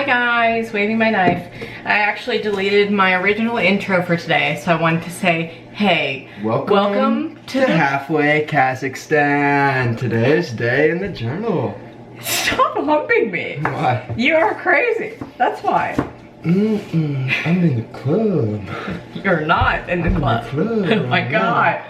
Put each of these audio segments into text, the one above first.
guys, waving my knife. I actually deleted my original intro for today, so I wanted to say, hey, welcome to the halfway Kazakhstan. Today's day in the journal. Stop humping me. Why? You are crazy. That's why. I'm in the club. You're not in the club. Oh my god.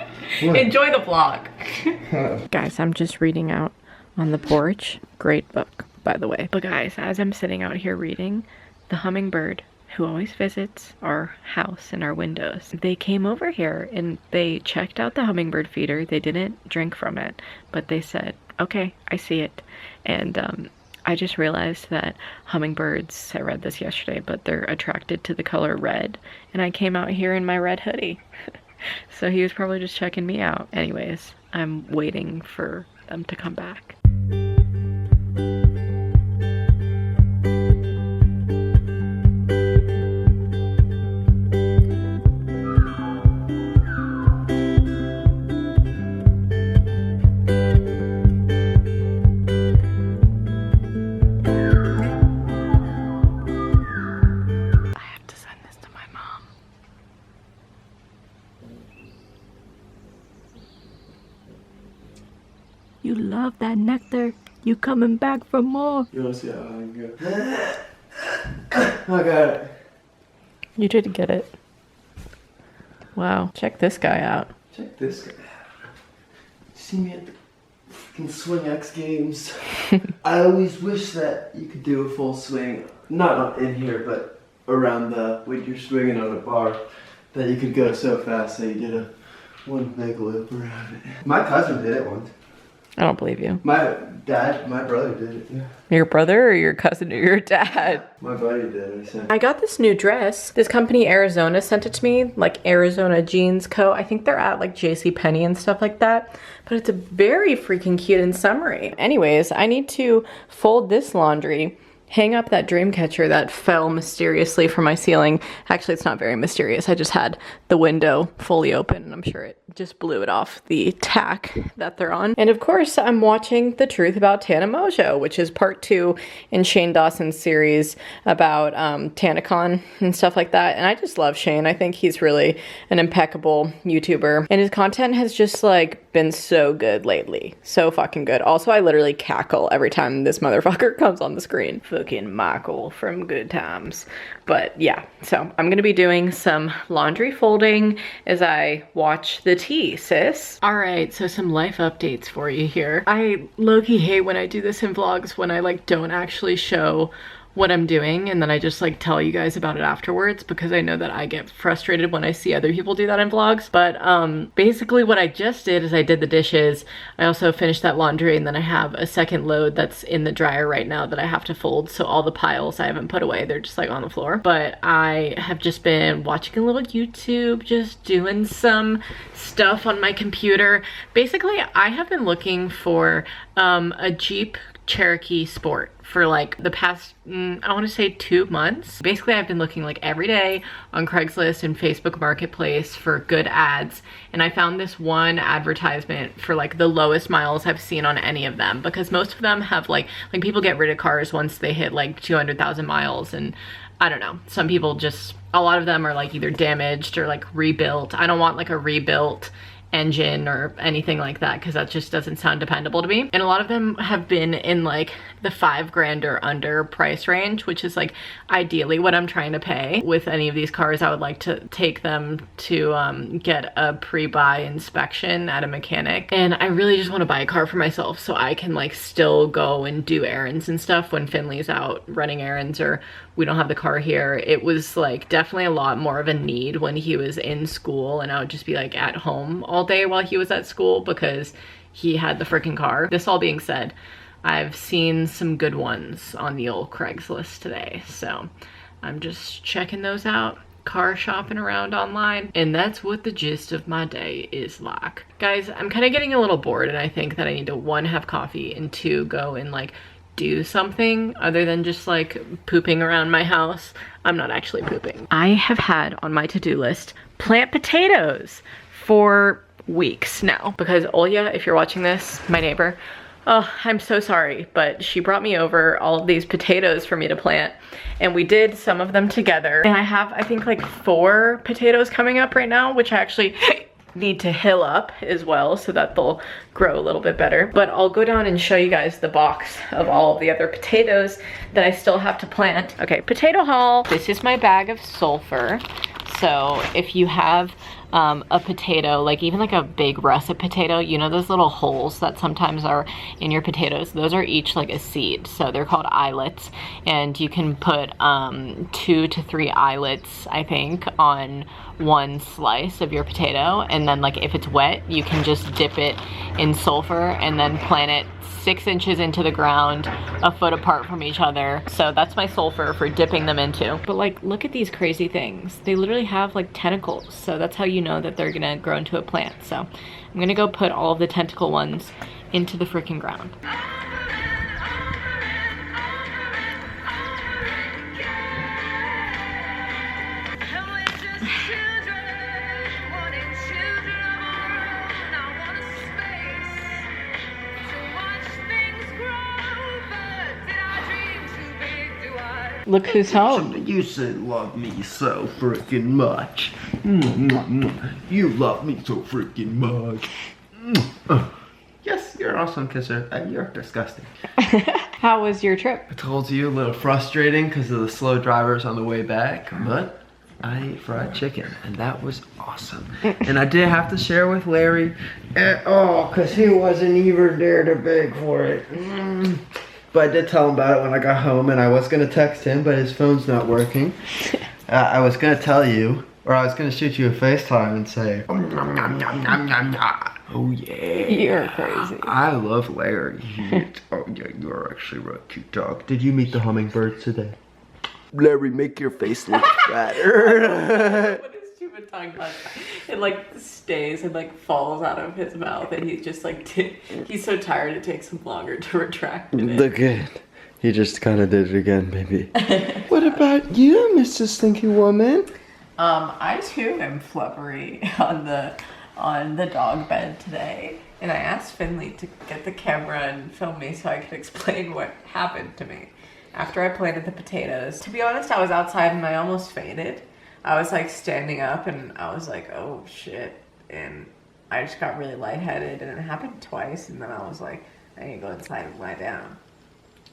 What? Enjoy the vlog. Guys, I'm just reading out on the porch. Great book, by the way. But guys, as I'm sitting out here reading, the hummingbird who always visits our house and our windows, they came over here and they checked out the hummingbird feeder. They didn't drink from it, but they said, okay, I see it. And I just realized that hummingbirds, I read this yesterday, but they're attracted to the color red. And I came out here in my red hoodie. So he was probably just checking me out. Anyways, I'm waiting for them to come back. You love that nectar. You coming back for more. You'll see how I go. I got it. You did get it. Wow. Check this guy out. Check this guy out. See me at the freaking Swing X Games. I always wish that you could do a full swing. Not in here, but around when you're swinging on a bar. That you could go so fast that you did one big loop around it. My cousin did it once. I don't believe you. My brother did it. Yeah. Your brother or your cousin or your dad? My buddy did it. I got this new dress. This company, Arizona, sent it to me. Like Arizona Jeans Co. I think they're at like JCPenney and stuff like that. But it's a very freaking cute and summery. Anyways, I need to fold this laundry, hang up that dream catcher that fell mysteriously from my ceiling. Actually, it's not very mysterious. I just had the window fully open and I'm sure it just blew it off the tack that they're on. And of course, I'm watching The Truth About Tana Mojo, which is part 2 in Shane Dawson's series about TanaCon and stuff like that. And I just love Shane. I think he's really an impeccable YouTuber. And his content has just like been so good lately. So fucking good. Also, I literally cackle every time this motherfucker comes on the screen. Fucking Michael from Good Times. But yeah, so I'm gonna be doing some laundry folding as I watch the tea, sis. All right, so some life updates for you here. I low-key hate when I do this in vlogs when I like don't actually show what I'm doing and then I just like tell you guys about it afterwards because I know that I get frustrated when I see other people do that in vlogs. But basically what I just did is I did the dishes. I also finished that laundry and then I have a second load that's in the dryer right now that I have to fold. So all the piles I haven't put away, they're just like on the floor. But I have just been watching a little YouTube, just doing some stuff on my computer. Basically, I have been looking for a Jeep Cherokee Sport for like the past, I want to say 2 months. Basically, I've been looking like every day on Craigslist and Facebook Marketplace for good ads. And I found this one advertisement for like the lowest miles I've seen on any of them because most of them have like people get rid of cars once they hit like 200,000 miles. And I don't know, some people just, a lot of them are like either damaged or like rebuilt. I don't want like a rebuilt engine or anything like that because that just doesn't sound dependable to me. And a lot of them have been in like the $5,000 or under price range, which is like ideally what I'm trying to pay. With any of these cars, I would like to take them to get a pre-buy inspection at a mechanic. And I really just want to buy a car for myself so I can like still go and do errands and stuff when Finley's out running errands or we don't have the car here. It was like definitely a lot more of a need when he was in school and I would just be like at home all day while he was at school because he had the freaking car. This all being said, I've seen some good ones on the old Craigslist today, so I'm just checking those out, car shopping around online, and that's what the gist of my day is like. Guys, I'm kind of getting a little bored and I think that I need to 1, have coffee and 2, go and like do something other than just like pooping around my house. I'm not actually pooping. I have had on my to-do list plant potatoes for weeks now because Olya, if you're watching this, my neighbor, Oh, I'm so sorry, but she brought me over all of these potatoes for me to plant, and we did some of them together. And I have, I think, like 4 potatoes coming up right now, which I actually need to hill up as well so that they'll grow a little bit better. But I'll go down and show you guys the box of all of the other potatoes that I still have to plant. Okay, potato haul. This is my bag of sulfur. So if you have a potato, like even like a big russet potato, you know those little holes that sometimes are in your potatoes, those are each like a seed. So they're called islets, and you can put 2 to 3 islets, I think, on 1 slice of your potato. And then like if it's wet, you can just dip it in sulfur and then plant it 6 inches into the ground, a foot apart from each other. So that's my sulfur for dipping them into. But like, look at these crazy things. They literally have like tentacles. So that's how you know that they're gonna grow into a plant. So I'm gonna go put all of the tentacle ones into the freaking ground. Look who's home. You said love me so freaking much. You love me so freaking much. Yes, you're an awesome kisser. You're disgusting. How was your trip? I told you, a little frustrating because of the slow drivers on the way back, but I ate fried chicken, and that was awesome. And I did have to share with Larry at all because he wasn't even there to beg for it. But I did tell him about it when I got home, and I was going to text him, but his phone's not working. I was going to tell you, or I was going to shoot you a FaceTime and say, oh yeah. You're crazy. I love Larry. Oh yeah, you're actually right, cute dog. Did you meet the hummingbirds today? Larry, make your face look fatter. What is stupid tongue does? It like stays and like falls out of his mouth, and he's just like, he's so tired it takes him longer to retract it. Look at, he just kind of did it again, baby. What about you, Mr. Stinky Woman? I too am flubbery on the dog bed today, and I asked Finley to get the camera and film me so I could explain what happened to me after I planted the potatoes. To be honest, I was outside and I almost fainted. I was like standing up and I was like, oh shit, and I just got really lightheaded, and it happened twice, and then I was like, I need to go inside and lie down.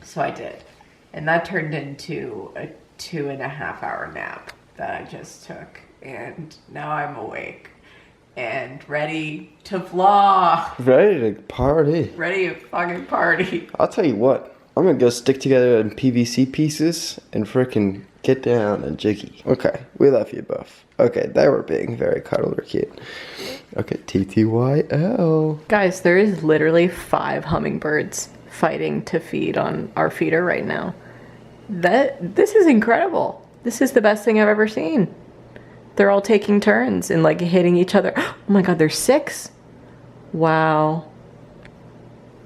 So I did, and that turned into a 2.5 hour nap that I just took, and now I'm awake and ready to vlog. Ready to party. Ready to fucking party. I'll tell you what, I'm gonna go stick together in PVC pieces and frickin' get down and jiggy. Okay, we love you both. Okay, they were being very cuddle or cute. Okay, TTYL. Guys, there is literally 5 hummingbirds fighting to feed on our feeder right now. This is incredible. This is the best thing I've ever seen. They're all taking turns and like hitting each other. Oh my god, there's 6. Wow.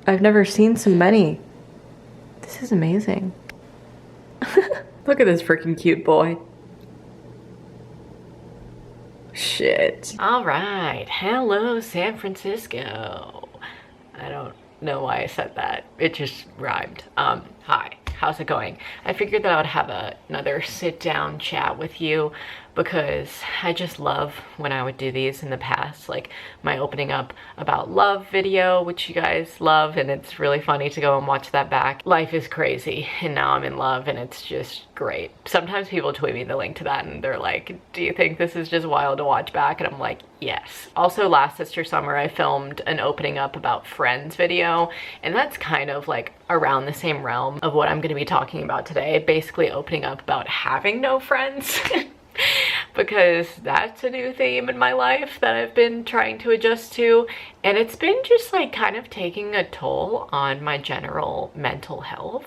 I've never seen so many. This is amazing. Look at this freaking cute boy. Shit. All right. Hello, San Francisco. I don't know why I said that. It just rhymed. Hi. How's it going? I figured that I would have another sit down chat with you because I just love when I would do these in the past, like my opening up about love video, which you guys love, and it's really funny to go and watch that back. Life is crazy, and now I'm in love, and it's just great. Sometimes people tweet me the link to that, and they're like, do you think this is just wild to watch back? And I'm like, yes. Also, last Sister Summer, I filmed an opening up about Friends video, and that's kind of like around the same realm of what I'm going to be talking about today, basically opening up about having no friends. Because that's a new theme in my life that I've been trying to adjust to, and it's been just like kind of taking a toll on my general mental health,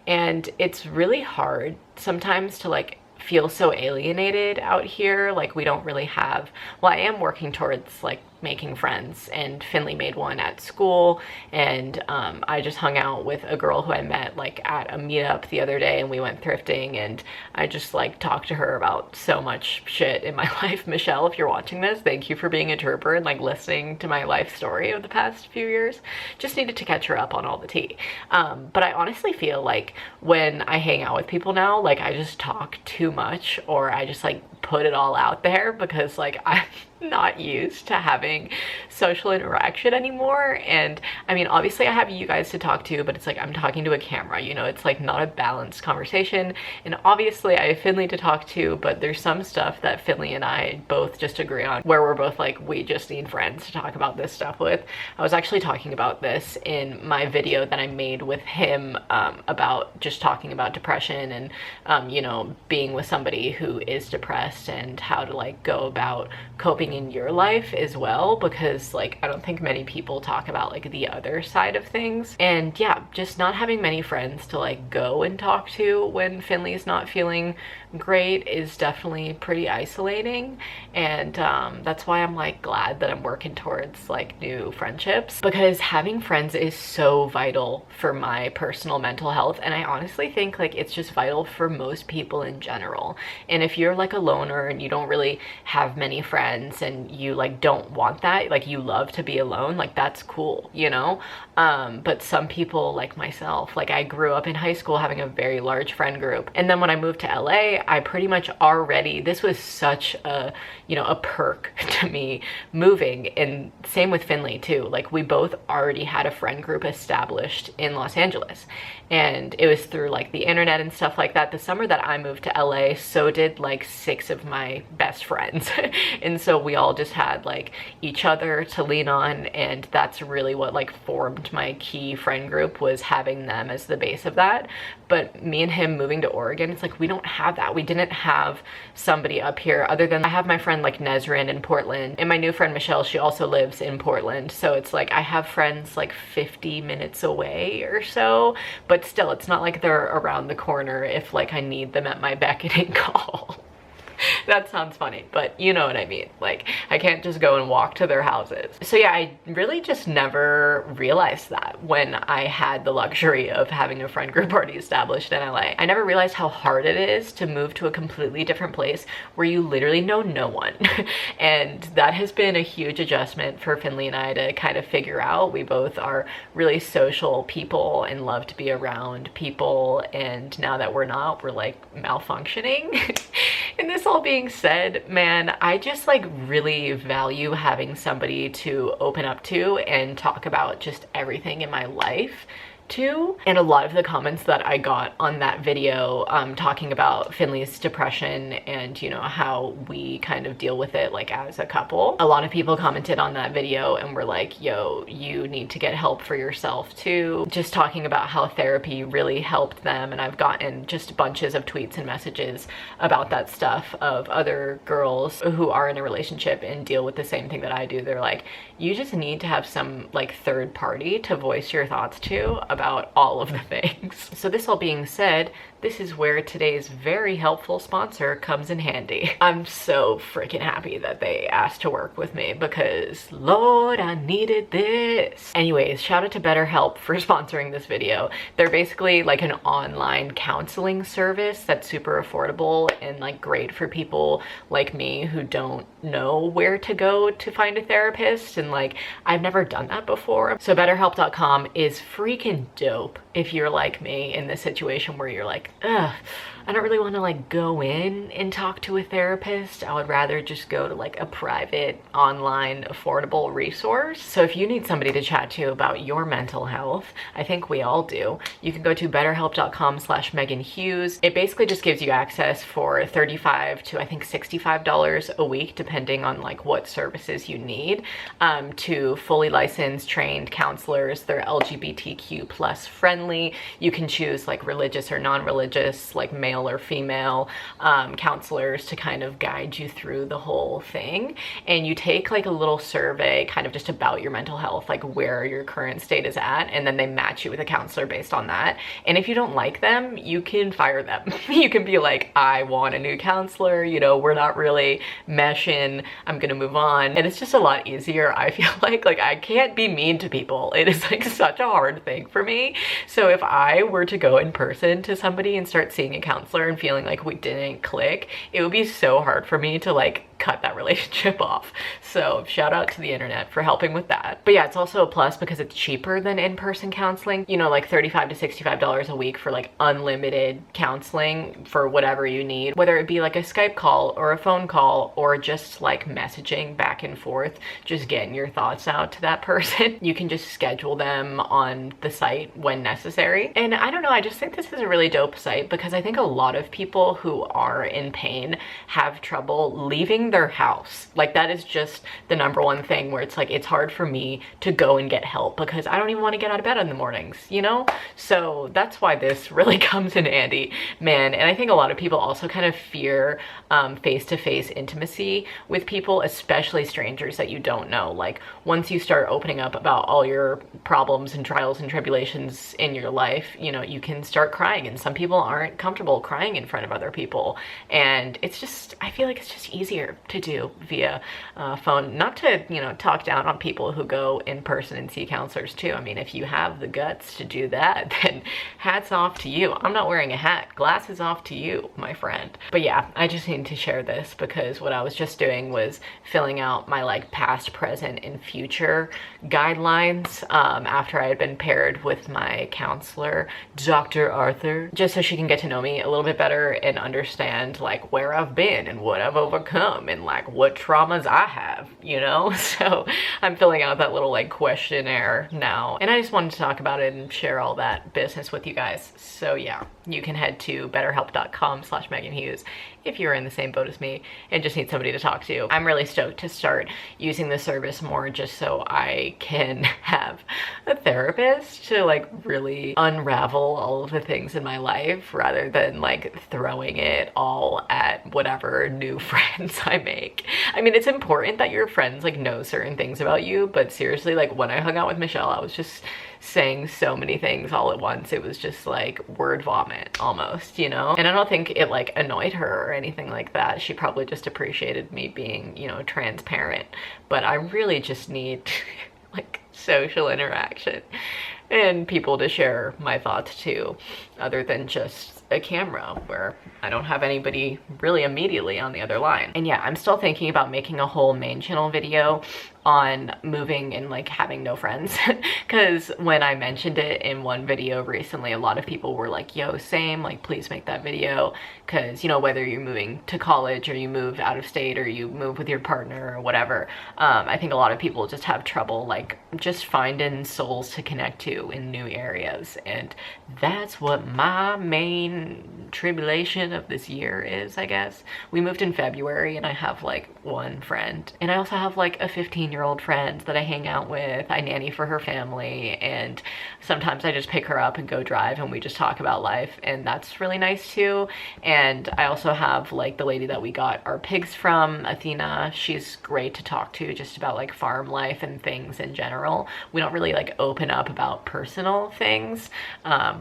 and it's really hard sometimes to like feel so alienated out here. Like we don't really have, well, I am working towards like making friends, and Finley made one at school, and I just hung out with a girl who I met like at a meetup the other day, and we went thrifting, and I just like talked to her about so much shit in my life. Michelle, if you're watching this, thank you for being a trooper and like listening to my life story of the past few years. Just needed to catch her up on all the tea. But I honestly feel like when I hang out with people now, like I just talk too much, or I just like put it all out there, because like I'm not used to having social interaction anymore. And I mean, obviously I have you guys to talk to, but it's like I'm talking to a camera, you know, it's like not a balanced conversation. And obviously I have Finley to talk to, but there's some stuff that Finley and I both just agree on, where we're both like, we just need friends to talk about this stuff with. I was actually talking about this in my video that I made with him about just talking about depression and you know, being with somebody who is depressed, and how to like go about coping in your life as well, because like I don't think many people talk about like the other side of things. And yeah, just not having many friends to like go and talk to when Finley's not feeling great is definitely pretty isolating. And that's why I'm like glad that I'm working towards like new friendships, because having friends is so vital for my personal mental health. And I honestly think like it's just vital for most people in general. And if you're like a loner and you don't really have many friends, and you like don't want that, like you love to be alone, like that's cool, you know. But some people like myself, like I grew up in high school having a very large friend group, and then when I moved to LA, I pretty much already, this was such a, you know, a perk to me moving. And same with Finley too, like we both already had a friend group established in Los Angeles, and it was through like the internet and stuff like that. The summer that I moved to LA, so did like 6 of my best friends. And so we all just had like each other to lean on, and that's really what like formed my key friend group, was having them as the base of that. But me and him moving to Oregon, it's like we don't have that. We didn't have somebody up here, other than I have my friend like Nezrin in Portland, and my new friend Michelle, she also lives in Portland. So it's like I have friends like 50 minutes away or so, but still it's not like they're around the corner if like I need them at my beck and call. That sounds funny, but you know what I mean. Like I can't just go and walk to their houses. So yeah, I really just never realized that when I had the luxury of having a friend group already established in LA. I never realized how hard it is to move to a completely different place where you literally know no one. And that has been a huge adjustment for Finley and I to kind of figure out. We both are really social people and love to be around people, and now that we're not, we're like malfunctioning. And this all being said, man, I just like really value having somebody to open up to and talk about just everything in my life to. And a lot of the comments that I got on that video talking about Finley's depression and, you know, how we kind of deal with it like as a couple, a lot of people commented on that video and were like, yo, you need to get help for yourself too. Just talking about how therapy really helped them. And I've gotten just bunches of tweets and messages about that stuff of other girls who are in a relationship and deal with the same thing that I do. They're like, you just need to have some like third party to voice your thoughts to about all of the things. So this all being said, this is where today's very helpful sponsor comes in handy. I'm so freaking happy that they asked to work with me, because Lord, I needed this. Anyways, shout out to Betterhelp for sponsoring this video. They're basically like an online counseling service that's super affordable and like great for people like me who don't know where to go to find a therapist, and like I've never done that before. So betterhelp.com is freaking dope if you're like me in this situation where you're like, ugh, I don't really want to like go in and talk to a therapist. I would rather just go to like a private online affordable resource. So if you need somebody to chat to about your mental health, I think we all do, you can go to betterhelp.com/Meghan Hughes. It basically just gives you access for $35 to I think $65 a week, depending on like what services you need, to fully licensed, trained counselors. They're LGBTQ+ plus friendly. You can choose like religious or non-religious, like male or female counselors to kind of guide you through the whole thing. And you take like a little survey kind of just about your mental health, like where your current state is at, and then they match you with a counselor based on that. And if you don't like them, you can fire them. You can be like, I want a new counselor, you know, we're not really meshing, I'm gonna move on. And it's just a lot easier, I feel like I can't be mean to people. It is like such a hard thing for me. So if I were to go in person to somebody and start seeing a counselor and feeling like we didn't click, it would be so hard for me to like cut that relationship off. So shout out to the internet for helping with that. But yeah, it's also a plus because it's cheaper than in-person counseling. You know, like $35 to $65 a week for like unlimited counseling for whatever you need, whether it be like a Skype call or a phone call or just like messaging back and forth, just getting your thoughts out to that person. You can just schedule them on the site when necessary. And I don't know, I just think this is a really dope site because I think a lot of people who are in pain have trouble leaving their house. Like that is just the number one thing where it's like, it's hard for me to go and get help because I don't even want to get out of bed in the mornings, you know? So that's why this really comes in handy, man. And I think a lot of people also kind of fear face-to-face intimacy with people, especially strangers that you don't know. Like once you start opening up about all your problems and trials and tribulations in your life, you know, you can start crying, and some people aren't comfortable crying in front of other people. And it's just, I feel like it's just easier to do via phone. Not to, you know, talk down on people who go in person and see counselors too. I mean, if you have the guts to do that, then hats off to you. I'm not wearing a hat. Glasses off to you, my friend. But yeah, I just need to share this because what I was just doing was filling out my like past, present, and future guidelines after I had been paired with my counselor, Dr. Arthur, just so she can get to know me a little bit better and understand like where I've been and what I've overcome and like what traumas I have, you know? So I'm filling out that little like questionnaire now, and I just wanted to talk about it and share all that business with you guys. So yeah, you can head to betterhelp.com/MeghanHughes if you're in the same boat as me and just need somebody to talk to. I'm really stoked to start using the service more just so I can have a therapist to like really unravel all of the things in my life rather than like throwing it all at whatever new friends I make. I mean, it's important that your friends like know certain things about you, but seriously, like when I hung out with Michelle, I was just saying so many things all at once. It was just like word vomit almost, you know? And I don't think it like annoyed her or anything like that. She probably just appreciated me being, you know, transparent. But I really just need like social interaction and people to share my thoughts too, other than just a camera where I don't have anybody really immediately on the other line. And yeah, I'm still thinking about making a whole main channel video on moving and like having no friends because when I mentioned it in one video recently, a lot of people were like, yo, same, like please make that video, because you know, whether you're moving to college or you move out of state or you move with your partner or whatever, I think a lot of people just have trouble like just finding souls to connect to in new areas. And that's what my main tribulation of this year is, I guess. We moved in February and I have like one friend, and I also have like a 15-year-old friend that I hang out with. I nanny for her family, and sometimes I just pick her up and go drive and we just talk about life, and that's really nice too. And I also have like the lady that we got our pigs from, Athena. She's great to talk to just about like farm life and things in general. We don't really like open up about personal things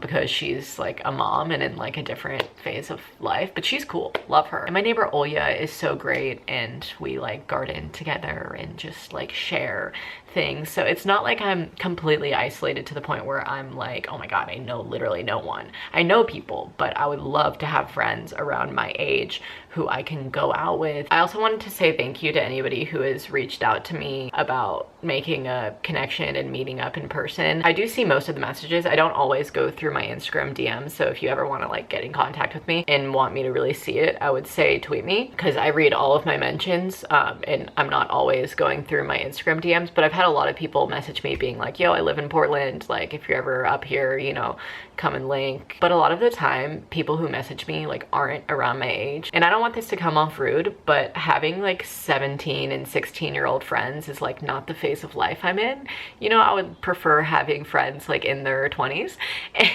because she's like a mom and in like a different phase of life, but she's cool, love her. And my neighbor Olya is so great, and we like garden together and just like share things. So it's not like I'm completely isolated to the point where I'm like, oh my god, I know literally no one. I know people, but I would love to have friends around my age who I can go out with. I also wanted to say thank you to anybody who has reached out to me about making a connection and meeting up in person. I do see most of the messages. I don't always go through my Instagram DMs, so if you ever want to like get in contact with me and want me to really see it, I would say tweet me, because I read all of my mentions and I'm not always going through my Instagram DMs. But I've had a lot of people message me being like, yo, I live in Portland, like if you're ever up here, you know, come and link. But a lot of the time people who message me like aren't around my age, and I don't want this to come off rude, but having like 17 and 16-year-old friends is like not the phase of life I'm in. You know, I would prefer having friends friends like in their 20s,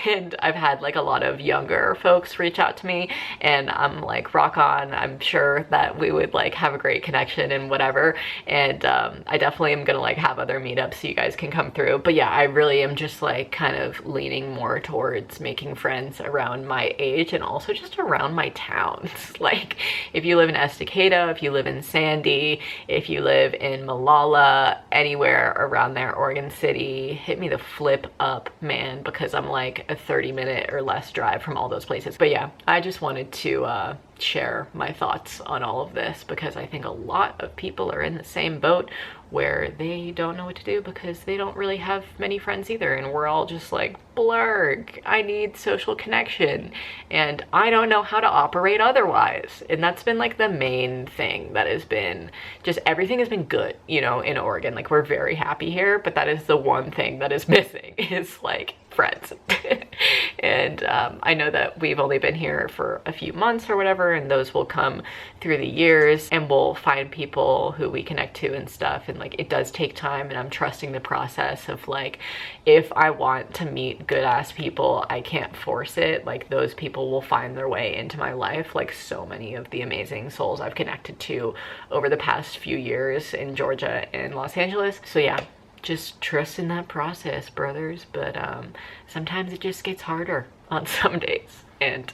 and I've had like a lot of younger folks reach out to me, and I'm like, rock on. I'm sure that we would like have a great connection and whatever, and I definitely am gonna like have other meetups so you guys can come through. But yeah, I really am just like kind of leaning more towards making friends around my age and also just around my towns. Like if you live in Estacada, if you live in Sandy, if you live in Malala, anywhere around there, Oregon City, hit me the flip up, man, because I'm like a 30-minute or less drive from all those places. But yeah, I just wanted to share my thoughts on all of this because I think a lot of people are in the same boat where they don't know what to do because they don't really have many friends either, and we're all just like, blurg, I need social connection and I don't know how to operate otherwise. And that's been like the main thing that has been just, everything has been good, you know, in Oregon. Like we're very happy here, but that is the one thing that is missing is like friends. And I know that we've only been here for a few months or whatever, and those will come through the years, and we'll find people who we connect to and stuff. And like it does take time, and I'm trusting the process of like, if I want to meet good ass people, I can't force it. Like those people will find their way into my life, like so many of the amazing souls I've connected to over the past few years in Georgia and Los Angeles. So yeah, just trust in that process, brothers. But sometimes it just gets harder on some days, and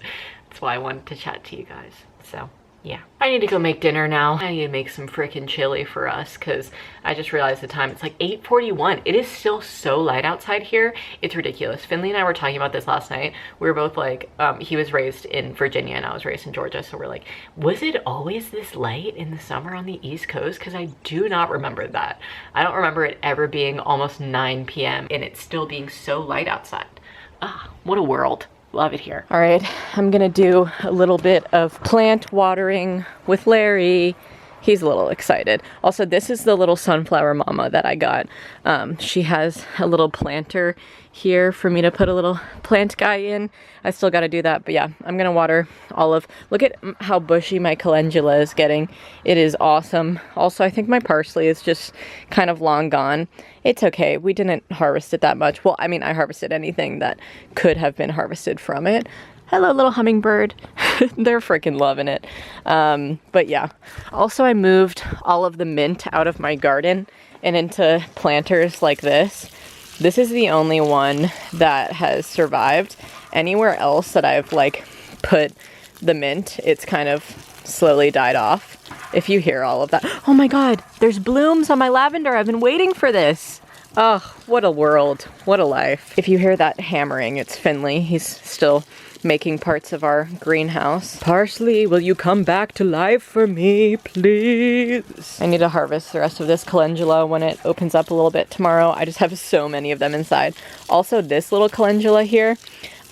that's why I wanted to chat to you guys. So yeah, I need to go make dinner now. I need to make some freaking chili for us because I just realized the time. It's like 8:41. It is still so light outside here. It's ridiculous. Finley and I were talking about this last night. We were both like, he was raised in Virginia and I was raised in Georgia. So we're like, was it always this late in the summer on the East Coast? Because I do not remember that. I don't remember it ever being almost 9 p.m. and it still being so light outside. Ah, what a world. Love it here. All right, I'm gonna do a little bit of plant watering with Larry. He's a little excited. Also, this is the little sunflower mama that I got. She has a little planter here for me to put a little plant guy in. I still got to do that, but yeah, I'm gonna water all of, look at how bushy my calendula is getting. It is awesome. Also, I think my parsley is just kind of long gone. It's okay, we didn't harvest it that much. Well, I mean, I harvested anything that could have been harvested from it. Hello, little hummingbird. They're freaking loving it. But yeah, also I moved all of the mint out of my garden and into planters like this. This is the only one that has survived. Anywhere else that I've like put the mint, it's kind of slowly died off. If you hear all of that. Oh my God, there's blooms on my lavender. I've been waiting for this. Oh, what a world. What a life. If you hear that hammering, it's Finley. He's still making parts of our greenhouse. Parsley, will you come back to life for me, please? I need to harvest the rest of this calendula when it opens up a little bit tomorrow. I just have so many of them inside. Also, this little calendula here,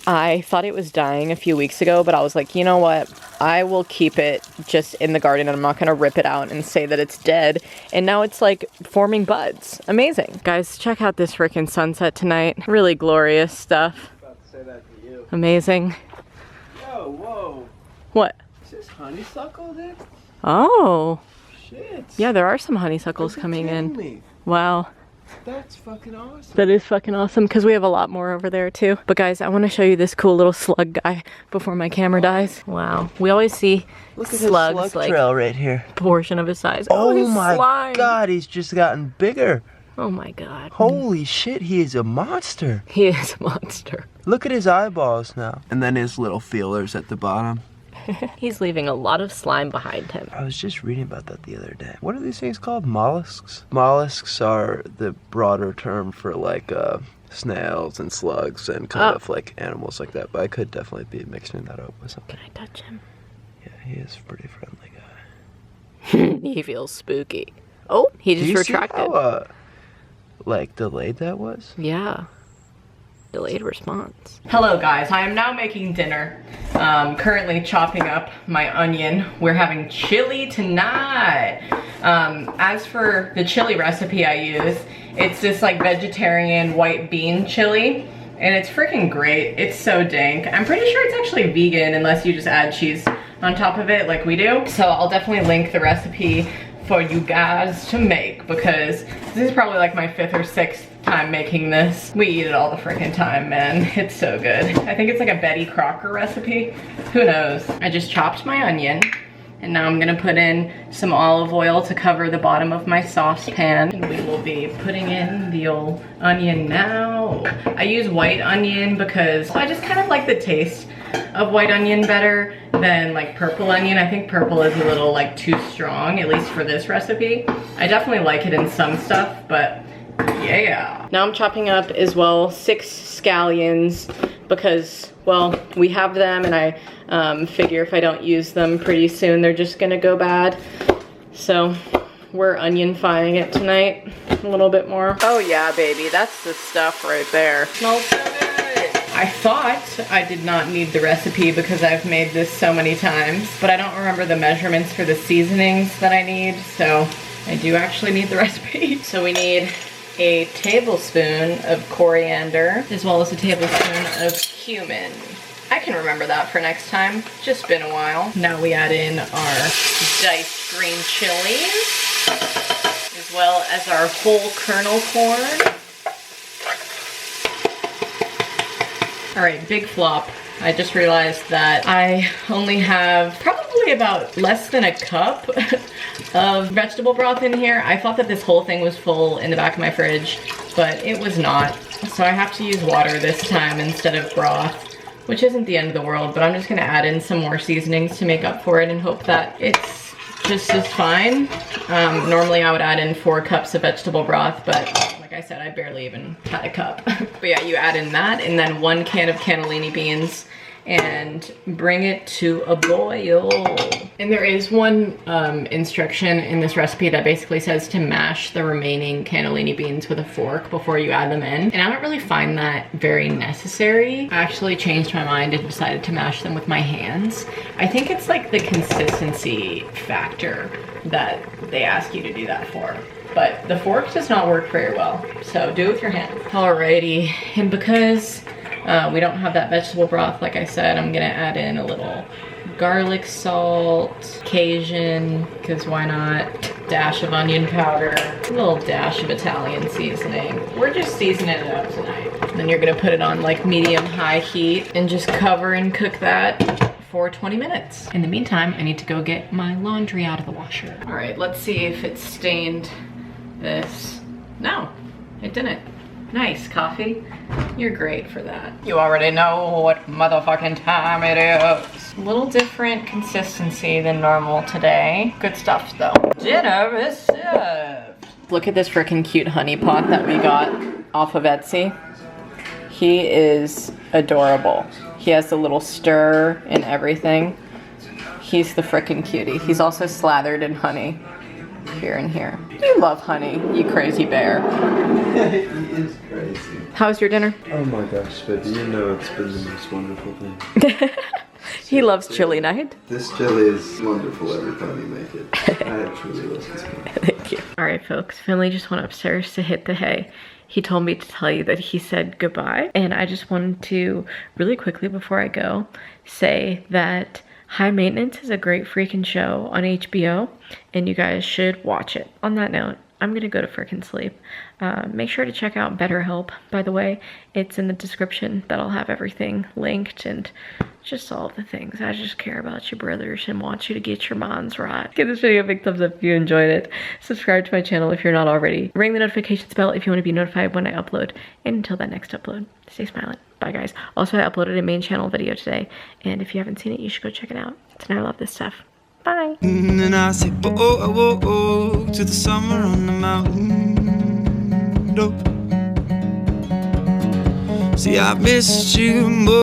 I thought it was dying a few weeks ago, but I was like, you know what? I will keep it just in the garden and I'm not gonna rip it out and say that it's dead. And now it's like forming buds. Amazing. Guys, check out this frickin' sunset tonight. Really glorious stuff. About to say that to you. Amazing. Yo, whoa. What? Is this honeysuckle there? Oh. Shit. Yeah, there are some honeysuckles Are you coming kidding in. me? Wow. That's fucking awesome. That is fucking awesome because we have a lot more over there too. But guys, I want to show you this cool little slug guy before my camera dies. Wow. We always see Look at slugs this slug like trail right here. portion of his size. Oh his my slime. God, he's just gotten bigger. Oh my God. Holy shit, he is a monster. He is a monster. Look at his eyeballs now. And then his little feelers at the bottom. He's leaving a lot of slime behind him. I was just reading about that the other day. What are these things called? Mollusks? Mollusks are the broader term for like snails and slugs and kind of like animals like that. But I could definitely be mixing that up with something. Can I touch him? Yeah, he is a pretty friendly guy. He feels spooky. Oh, he just retracted. See how, like delayed that was? Yeah. Delayed response. Hello guys, I am now making dinner. Currently chopping up my onion. We're having chili tonight. As for the chili recipe I use, it's this like vegetarian white bean chili, and it's freaking great. It's so dank. I'm pretty sure it's actually vegan unless you just add cheese on top of it like we do. So I'll definitely link the recipe for you guys to make because this is probably like my 5th or 6th time making this. We eat it all the freaking time, man. It's so good. I think it's like a Betty Crocker recipe. Who knows? I just chopped my onion. And now I'm gonna put in some olive oil to cover the bottom of my saucepan. And we will be putting in the old onion now. I use white onion because I just kind of like the taste of white onion better than like purple onion. I think purple is a little like too strong, at least for this recipe. I definitely like it in some stuff, but yeah. Now I'm chopping up as well 6 scallions because, well, we have them and I figure if I don't use them pretty soon, they're just gonna go bad. So we're onion-fying it tonight a little bit more. Oh yeah, baby, that's the stuff right there. Smells so good. I thought I did not need the recipe because I've made this so many times, but I don't remember the measurements for the seasonings that I need, so I do actually need the recipe. So we need a tablespoon of coriander, as well as a tablespoon of cumin. I can remember that for next time. Just been a while. Now we add in our diced green chilies, as well as our whole kernel corn. All right, big flop. I just realized that I only have probably about less than a cup of vegetable broth in here. I thought that this whole thing was full in the back of my fridge, but it was not. So I have to use water this time instead of broth, which isn't the end of the world, but I'm just gonna add in some more seasonings to make up for it and hope that it's just as fine. Normally I would add in 4 cups of vegetable broth, but like I said, I barely even had a cup. But yeah, you add in that and then 1 can of cannellini beans and bring it to a boil. And there is one instruction in this recipe that basically says to mash the remaining cannellini beans with a fork before you add them in. And I don't really find that very necessary. I actually changed my mind and decided to mash them with my hands. I think it's like the consistency factor that they ask you to do that for. But the fork does not work very well, so do it with your hands. Alrighty, and because we don't have that vegetable broth, like I said, I'm gonna add in a little garlic salt, Cajun, because why not, dash of onion powder, a little dash of Italian seasoning. We're just seasoning it up tonight. And then you're gonna put it on like medium-high heat and just cover and cook that for 20 minutes. In the meantime, I need to go get my laundry out of the washer. All right, let's see if it stained this. No, it didn't. Nice, coffee. You're great for that. You already know what motherfucking time it is. A little different consistency than normal today. Good stuff though. Dinner is served. Look at this freaking cute honey pot that we got off of Etsy. He is adorable. He has the little stir and everything. He's the freaking cutie. He's also slathered in honey. Here and here. You love honey, you crazy bear. He is crazy. How's your dinner? Oh my gosh, baby, you know it's been the most wonderful thing. He loves chili night. This chili is wonderful every time you make it. I truly love this one. Thank you. Alright folks, Finley just went upstairs to hit the hay. He told me to tell you that he said goodbye. And I just wanted to, really quickly before I go, say that High Maintenance is a great freaking show on HBO, and you guys should watch it. On that note, I'm gonna go to freaking sleep. Make sure to check out Betterhelp, by the way. It's in the description. That'll have everything linked and just all of the things. I just care about you brothers and want you to get your minds right. Give this video a big thumbs up if you enjoyed it. Subscribe to my channel if you're not already. Ring the notifications bell if you want to be notified when I upload. And until that next upload, stay smiling. Bye guys. Also, I uploaded a main channel video today, and if you haven't seen it, you should go check it out. Tonight I love this stuff. Bye. And I say, oh, to the summer on the mountain. See, I missed you more.